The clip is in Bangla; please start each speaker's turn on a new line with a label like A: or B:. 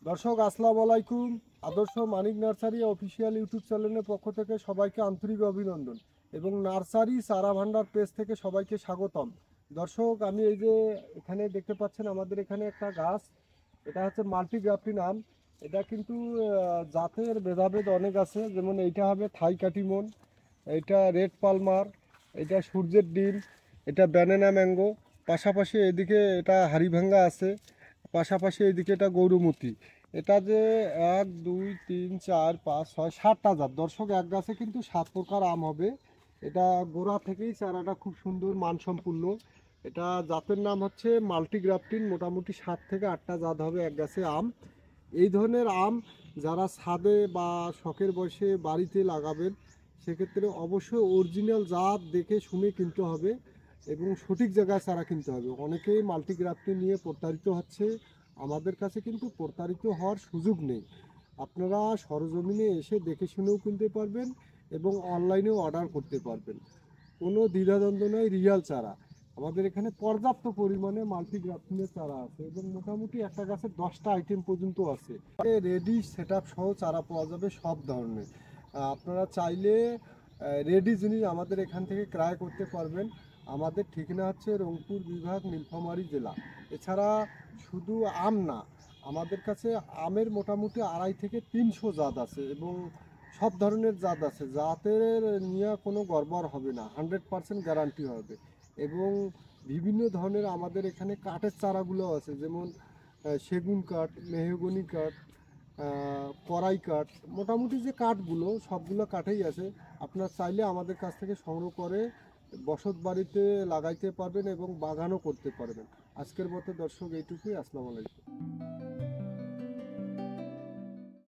A: দর্শক আসসালামু আলাইকুম। আদর্শ মানিক নার্সারি অফিসিয়াল ইউটিউব চ্যানেলের পক্ষ থেকে সবাইকে আন্তরিক অভিনন্দন এবং নার্সারি চারা ভান্ডার পেজ থেকে সবাইকে স্বাগতম। দর্শক, আমি এই যে এখানে দেখতে পাচ্ছেন আমাদের এখানে একটা গাছ, এটা হচ্ছে মাল্টি গ্রাফটিন আম। এটা কিন্তু জাতের ভেদাভেদ অনেক আছে, যেমন এইটা হবে থাই কাটিমন, এইটা রেড পালমার, এটা সূর্যের ডিম, এটা ব্যানানা ম্যাঙ্গো, পাশাপাশি এদিকে এটা হাড়িভাঙ্গা আছে, পাশাপাশি এইদিকে এটা গৌরমতি। এটা যে 1 2 3 4 5 6 7টা জাত। দর্শক, এক গাছে কিন্তু 7 প্রকার আম হবে। এটা গোড়া থেকেই চারাটা খুব সুন্দর মানসম্পন্ন। এটা জাতের নাম হচ্ছে মাল্টিগ্রাফটিন। মোটামুটি 7 থেকে 8টা জাত হবে এক গাছে আম। এই ধরনের আম যারা ছাদে বা শখের বয়সে বাড়িতে লাগাবেন, সেক্ষেত্রে অবশ্যই অরিজিনাল জাত দেখে শুনে কিনতে হবে এবং সঠিক জায়গায় চারা কিনতে হবে। অনেকেই মাল্টিগ্রাফটিন নিয়ে প্রতারিত হচ্ছে। আমাদের কাছে কিন্তু প্রতারিত হওয়ার সুযোগ নেই। আপনারা সরজমিনে এসে দেখে শুনেও কিনতে পারবেন এবং অনলাইনেও অর্ডার করতে পারবেন। কোনো দ্বিধাদ্বন্দ্ব নয়, রিয়াল চারা। আমাদের এখানে পর্যাপ্ত পরিমাণে মাল্টিগ্রাফটিনের চারা আছে এবং মোটামুটি একটা গাছে 10টা আইটেম পর্যন্ত আছে। রেডি সেট আপ সহ চারা পাওয়া যাবে সব ধরনের। আপনারা চাইলে রেডি জিনিস আমাদের এখান থেকে ক্রয় করতে পারবেন। আমাদের ঠিকানা হচ্ছে রংপুর বিভাগ, নীলফামারী জেলা। এছাড়া শুধু আম না, আমাদের কাছে আমের মোটামুটি 250 থেকে 300 জাত আছে এবং সব ধরনের জাত আছে। জাতের নিয়ে কোনো গড়বড় হবে না, 100% গ্যারান্টি হবে। এবং বিভিন্ন ধরনের আমাদের এখানে কাঠের চারাগুলো আছে, যেমন সেগুন কাঠ, মেহগনি কাঠ, কড়াই কাঠ, মোটামুটি যে কাঠগুলো সবগুলো কাঠেই আছে। আপনার চাইলে আমাদের কাছ থেকে সংগ্রহ করে বসত বাড়িতে লাগাইতে পারবেন এবং বাগানও করতে পারবেন। আজকের মতো দর্শক এইটুকুই। আসসালামু আলাইকুম।